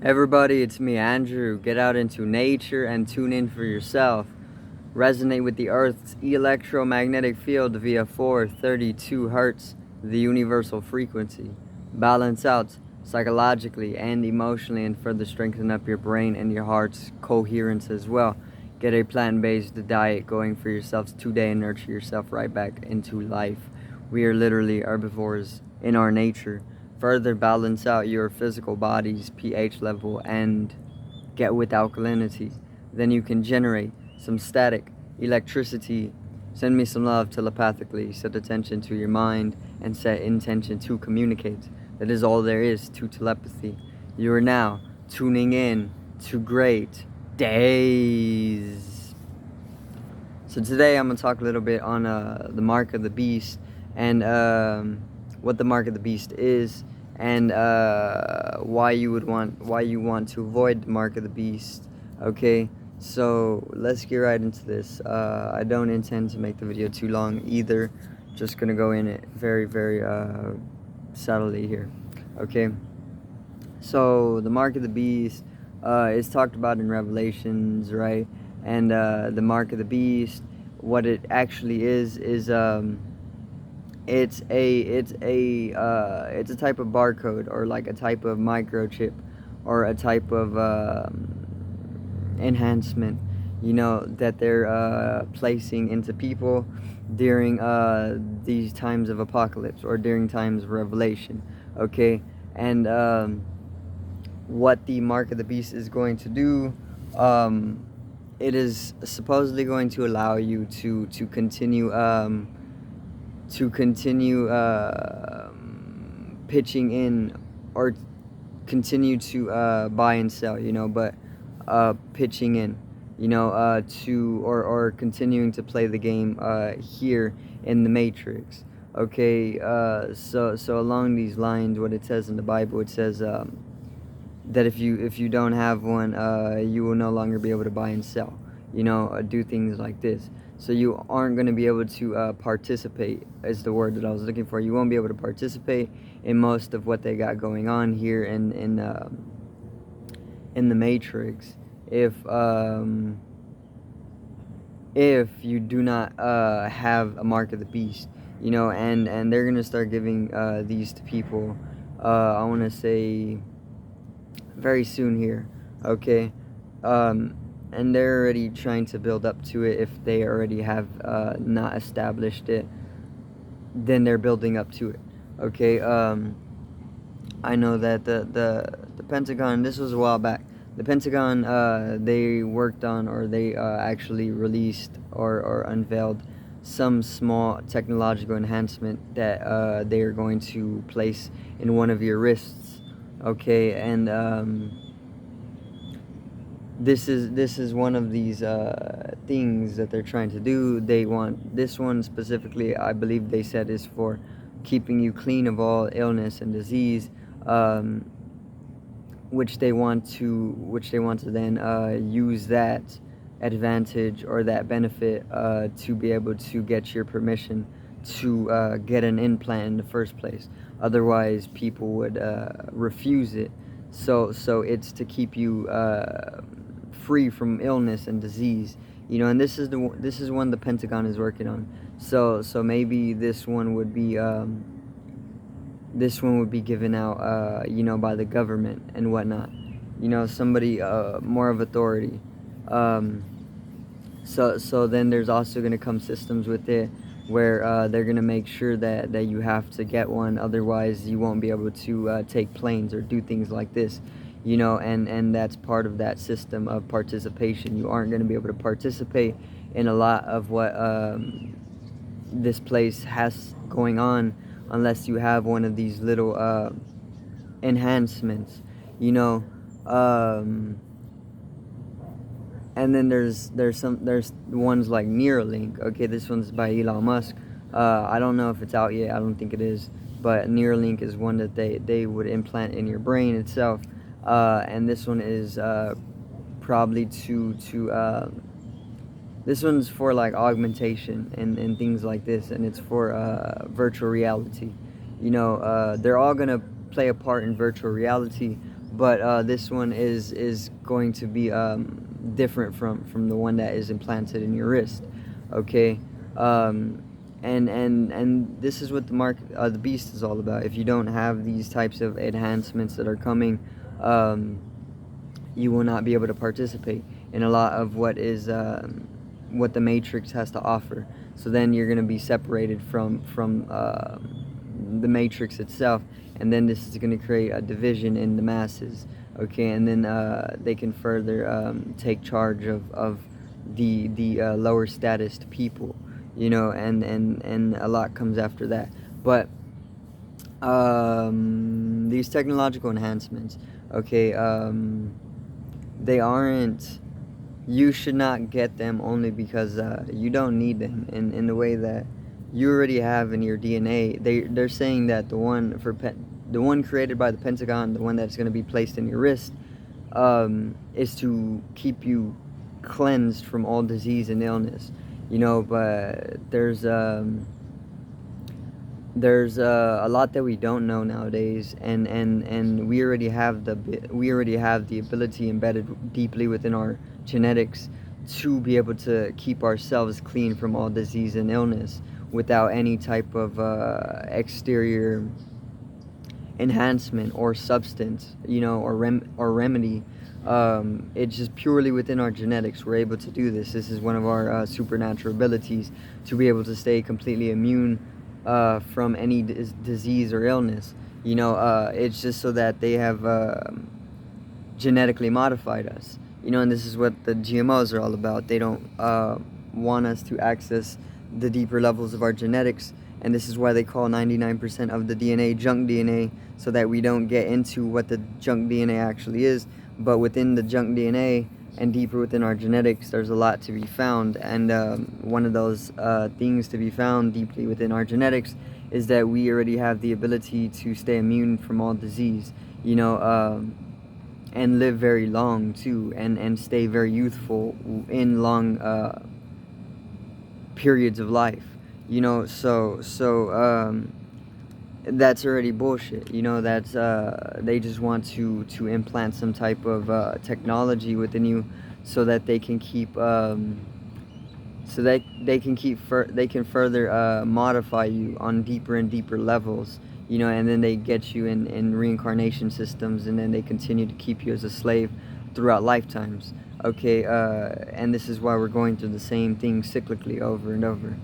Everybody, it's me, Andrew. Get out into nature and tune in for yourself. Resonate with the Earth's electromagnetic field via 432 Hertz, the universal frequency. Balance out psychologically and emotionally and further strengthen up your brain and your heart's coherence as well. Get a plant-based diet going for yourselves today and nurture yourself right back into life. We are literally herbivores in our nature. Further balance out your physical body's pH level and get with alkalinity. Then you can generate some static electricity. Send me some love telepathically. Set attention to your mind and set intention to communicate. That is all there is to telepathy. You are now tuning in to great days. So today I'm gonna talk a little bit on the mark of the beast and what the mark of the beast is, and why you want to avoid the mark of the beast. Okay, so let's get right into this. I don't intend to make the video too long either. Just gonna go in it very subtly here. Okay, so the mark of the beast is talked about in Revelations, right? And the mark of the beast, what it actually is it's a type of barcode, or like a type of microchip, or a type of enhancement, that they're placing into people during these times of apocalypse, or during times of revelation. Okay, and what the mark of the beast is going to do, it is supposedly going to allow you to continue pitching in, or continue to buy and sell, but pitching in, to or continuing to play the game here in the Matrix. Okay, so along these lines, what it says in the Bible, it says that if you don't have one, you will no longer be able to buy and sell, do things like this. So you aren't going to be able to participate, is the word that I was looking for. You won't be able to participate in most of what they got going on here in the Matrix if you do not have a mark of the beast, and they're going to start giving these to people, I want to say very soon here. Okay, and they're already trying to build up to it. If they already have not established it, then they're building up to it. Okay, I know that the Pentagon, this was a while back, the Pentagon, they worked on, or they actually released, or unveiled some small technological enhancement that they are going to place in one of your wrists. Okay, and this is one of these things that they're trying to do. They want this one specifically, I believe they said, is for keeping you clean of all illness and disease, which they want to then use that advantage, or that benefit, to be able to get your permission to get an implant in the first place. Otherwise people would refuse it. So it's to keep you free from illness and disease, and this is one the Pentagon is working on. So maybe this one would be given out, by the government and whatnot, somebody more of authority. So then there's also going to come systems with it where they're going to make sure that you have to get one, otherwise you won't be able to take planes or do things like this, and that's part of that system of participation. You aren't going to be able to participate in a lot of what this place has going on unless you have one of these little enhancements, and then there's ones like Neuralink. Okay, this one's by Elon Musk. I don't know if it's out yet. I don't think it is, but Neuralink is one that they would implant in your brain itself, and this one is probably this one's for like augmentation and things like this, and it's for virtual reality. They're all gonna play a part in virtual reality, but this one is going to be different from the one that is implanted in your wrist. Okay. um, and this is what the beast is all about. If you don't have these types of enhancements that are coming, um, you will not be able to participate in a lot of what the Matrix has to offer. So then you're going to be separated from the Matrix itself, and then this is going to create a division in the masses. Okay, and then they can further take charge of the lower status people, and a lot comes after that. But these technological enhancements, okay, they aren't, you should not get them only because you don't need them in the way that you already have in your DNA. They're saying that the one created by the Pentagon, the one that's going to be placed in your wrist, is to keep you cleansed from all disease and illness, but there's a lot that we don't know nowadays, and we already have the ability embedded deeply within our genetics to be able to keep ourselves clean from all disease and illness without any type of exterior enhancement or substance, or remedy. It's just purely within our genetics. We're able to do this. This is one of our supernatural abilities, to be able to stay completely immune from any disease or illness. It's just so that they have genetically modified us. And this is what the GMOs are all about. They don't want us to access the deeper levels of our genetics, and this is why they call 99% of the DNA junk DNA, so that we don't get into what the junk DNA actually is. But within the junk DNA and deeper within our genetics, there's a lot to be found, and one of those things to be found deeply within our genetics is that we already have the ability to stay immune from all disease, and live very long too, and stay very youthful in long periods of life. So that's already bullshit. That's they just want to implant some type of technology within you, so that they can keep they can further modify you on deeper and deeper levels, and then they get you in reincarnation systems, and then they continue to keep you as a slave throughout lifetimes. Okay, and this is why we're going through the same thing cyclically over and over,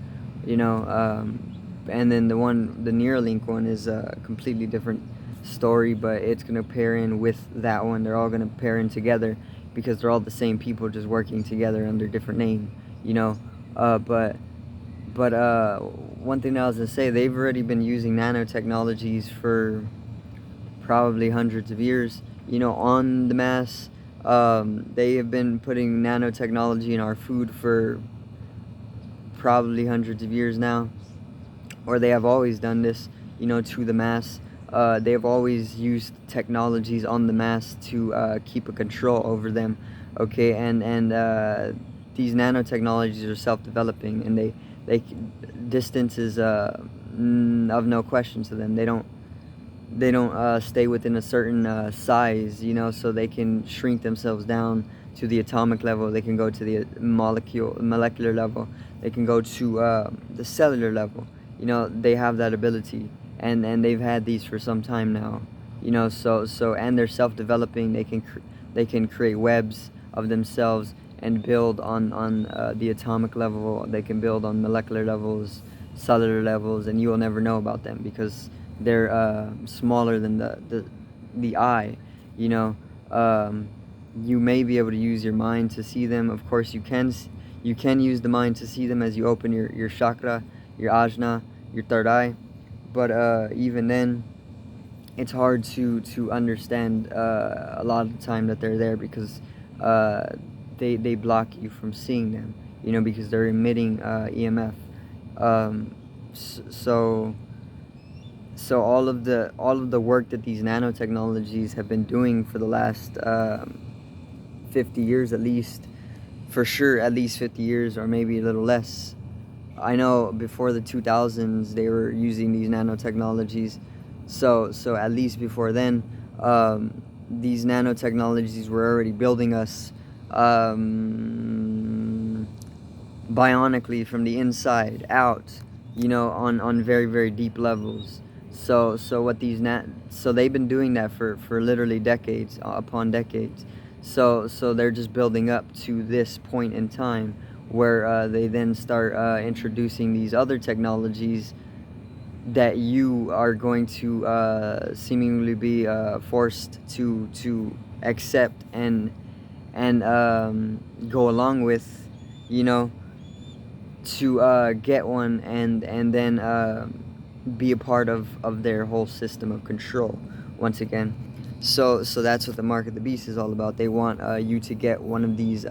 and then the Neuralink one is a completely different story, but it's going to pair in with that one. They're all going to pair in together because they're all the same people, just working together under different name, but one thing that I was going to say, they've already been using nanotechnologies for probably hundreds of years, on the mass. They have been putting nanotechnology in our food for probably hundreds of years now, or they have always done this, to the mass. They have always used technologies on the mass to keep a control over them. Okay, and these nanotechnologies are self-developing, and they distance is of no question to them. They don't stay within a certain size, so they can shrink themselves down to the atomic level. They can go to the molecular level. They can go to the cellular level. They have that ability, and they've had these for some time now. So and they're self-developing. They can create webs of themselves and build on the atomic level. They can build on molecular levels, cellular levels, and you will never know about them because they're smaller than the eye. You may be able to use your mind to see them. Of course, you can use the mind to see them as you open your chakra, your ajna, your third eye. But even then, it's hard to understand a lot of the time that they're there, because they block you from seeing them, because they're emitting EMF. So all of the work that these nanotechnologies have been doing for the last 50 years at least, for sure, at least 50 years, or maybe a little less. I know before the 2000s they were using these nanotechnologies, so at least before then, these nanotechnologies were already building us bionically from the inside out, you know, on very, very deep levels. So what these so they've been doing that for literally decades upon decades. So they're just building up to this point in time where they then start introducing these other technologies that you are going to seemingly be forced to accept and go along with, you know, to get one and then be a part of their whole system of control once again. So that's what the mark of the beast is all about. They want you to get one of these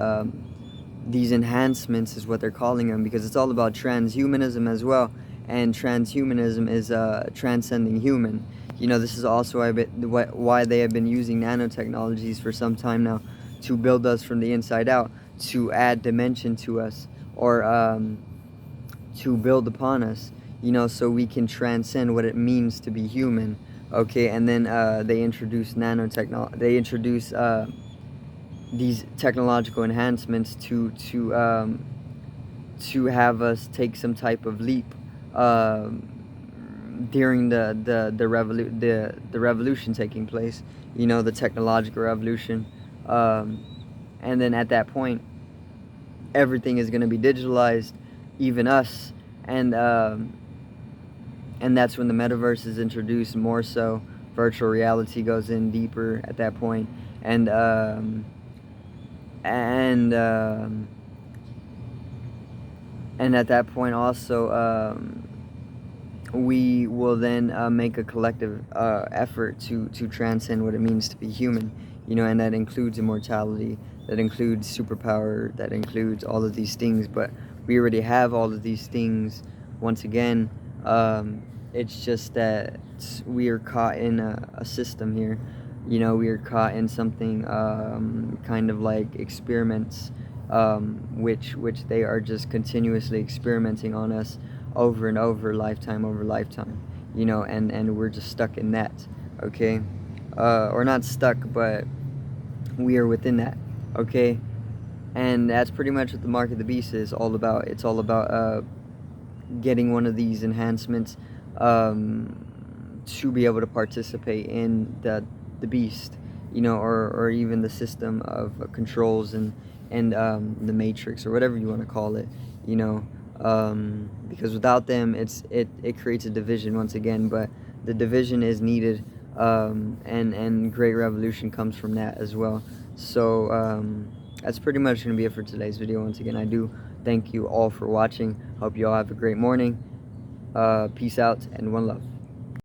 enhancements, is what they're calling them, because it's all about transhumanism as well. And transhumanism is transcending human. You know, this is also why they have been using nanotechnologies for some time now, to build us from the inside out, to add dimension to us, or to build upon us, you know, so we can transcend what it means to be human. Okay, and then they introduce nanotechnology. They introduce these technological enhancements to have us take some type of leap during the revolution taking place, you know, the technological revolution, and then at that point everything is going to be digitalized, even us, and that's when the metaverse is introduced more so. Virtual reality goes in deeper at that point, and and at that point also we will then make a collective effort to transcend what it means to be human, you know, and that includes immortality, that includes superpower, that includes all of these things. But we already have all of these things. Once again, it's just that we are caught in a system here. You know, we are caught in something kind of like experiments, which they are just continuously experimenting on us over and over, lifetime over lifetime, you know, and we're just stuck in that. Okay, or not stuck, but we are within that. Okay, and that's pretty much what the mark of the beast is all about. It's all about getting one of these enhancements to be able to participate in the beast, you know, or even the system of controls and the matrix, or whatever you want to call it, you know, because without them it creates a division once again. But the division is needed, and great revolution comes from that as well. So that's pretty much going to be it for today's video. Once again, I do thank you all for watching. Hope you all have a great morning. Peace out and one love.